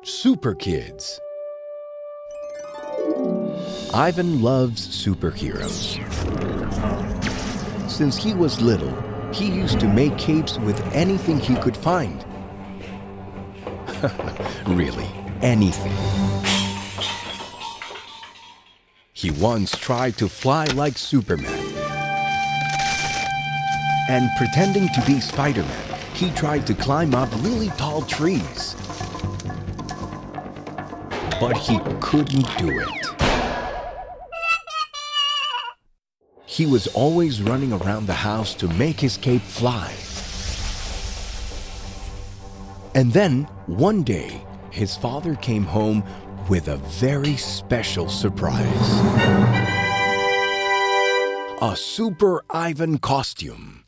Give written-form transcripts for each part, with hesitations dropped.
SuperKids. Ivan loves superheroes. Since he was little, he used to make capes with anything he could find. Really, anything. He once tried to fly like Superman. And pretending to be Spider-Man, he tried to climb up really tall trees. But he couldn't do it. He was always running around the house to make his cape fly. And then, one day, his father came home with a very special surprise. A Super Ivan costume.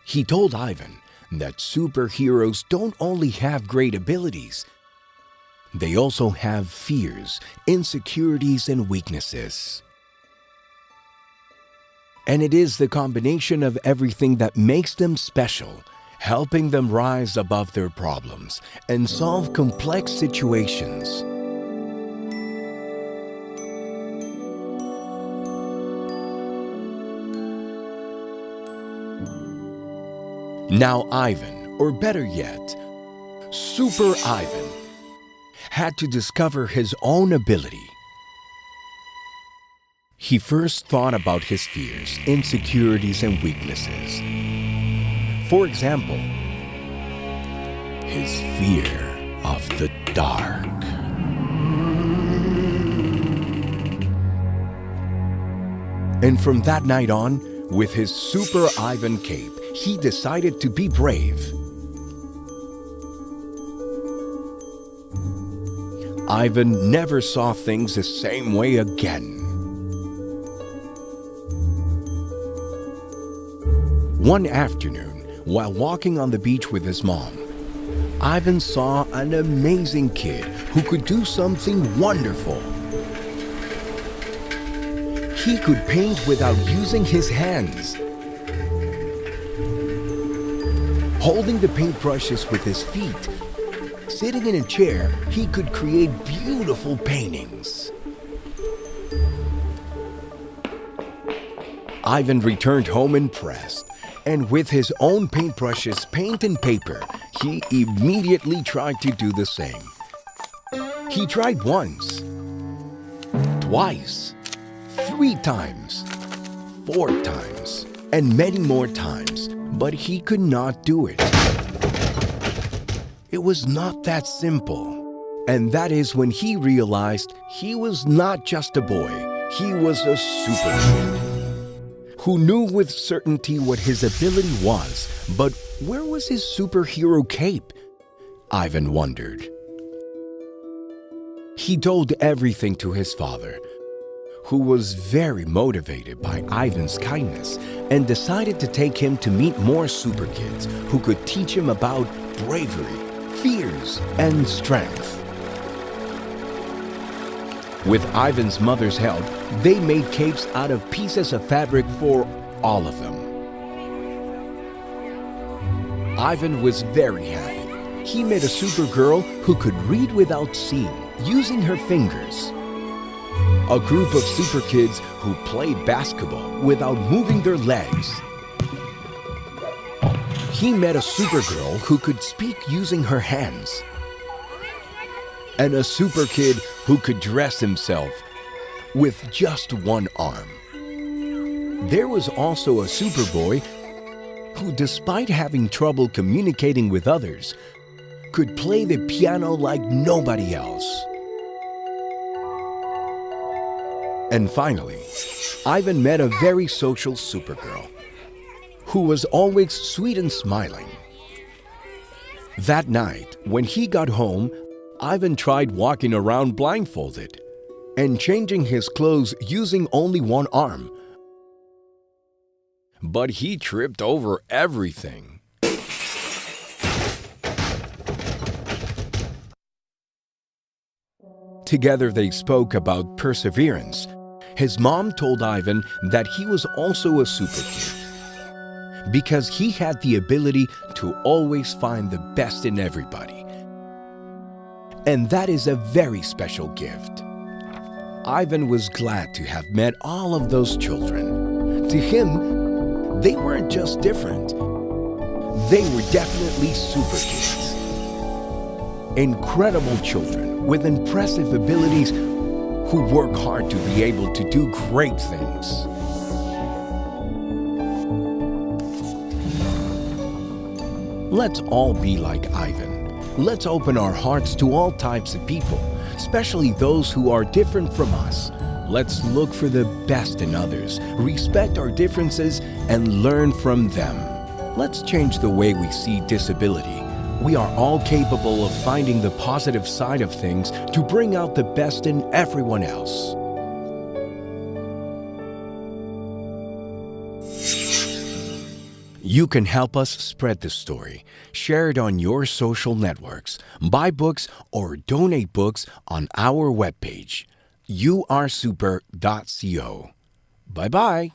He told Ivan that superheroes don't only have great abilities, they also have fears, insecurities, and weaknesses. And it is the combination of everything that makes them special, helping them rise above their problems and solve complex situations. Now Ivan, or better yet, Super Ivan, had to discover his own ability. He first thought about his fears, insecurities, and weaknesses. For example, his fear of the dark. And from that night on, with his Super Ivan cape, he decided to be brave. Ivan never saw things the same way again. One afternoon, while walking on the beach with his mom, Ivan saw an amazing kid who could do something wonderful. He could paint without using his hands. Holding the paintbrushes with his feet, sitting in a chair, he could create beautiful paintings. Ivan returned home impressed, and with his own paintbrushes, paint, and paper, he immediately tried to do the same. He tried once, twice, 3 times, 4 times, and many more times, but he could not do it. It was not that simple. And that is when he realized he was not just a boy, he was a super kid who knew with certainty what his ability was, but where was his superhero cape? Ivan wondered. He told everything to his father, who was very motivated by Ivan's kindness and decided to take him to meet more super kids who could teach him about bravery, fears, and strength. With Ivan's mother's help, they made capes out of pieces of fabric for all of them. Ivan was very happy. He met a Supergirl who could read without seeing, using her fingers. A group of super kids who played basketball without moving their legs. He met a Supergirl who could speak using her hands. And a super kid who could dress himself with just one arm. There was also a Superboy who, despite having trouble communicating with others, could play the piano like nobody else. And finally, Ivan met a very social Supergirl who was always sweet and smiling. That night, when he got home, Ivan tried walking around blindfolded and changing his clothes using only one arm. But he tripped over everything. Together they spoke about perseverance. His mom told Ivan that he was also a super kid because he had the ability to always find the best in everybody And that is a very special gift. Ivan was glad to have met all of those children. To him, they weren't just different. They were definitely super kids. Incredible children with impressive abilities who work hard to be able to do great things. Let's all be like Ivan. Let's open our hearts to all types of people, especially those who are different from us. Let's look for the best in others, respect our differences, and learn from them. Let's change the way we see disability. We are all capable of finding the positive side of things to bring out the best in everyone else. You can help us spread the story. Share it on your social networks, buy books, or donate books on our webpage, youaresuper.co. Bye-bye.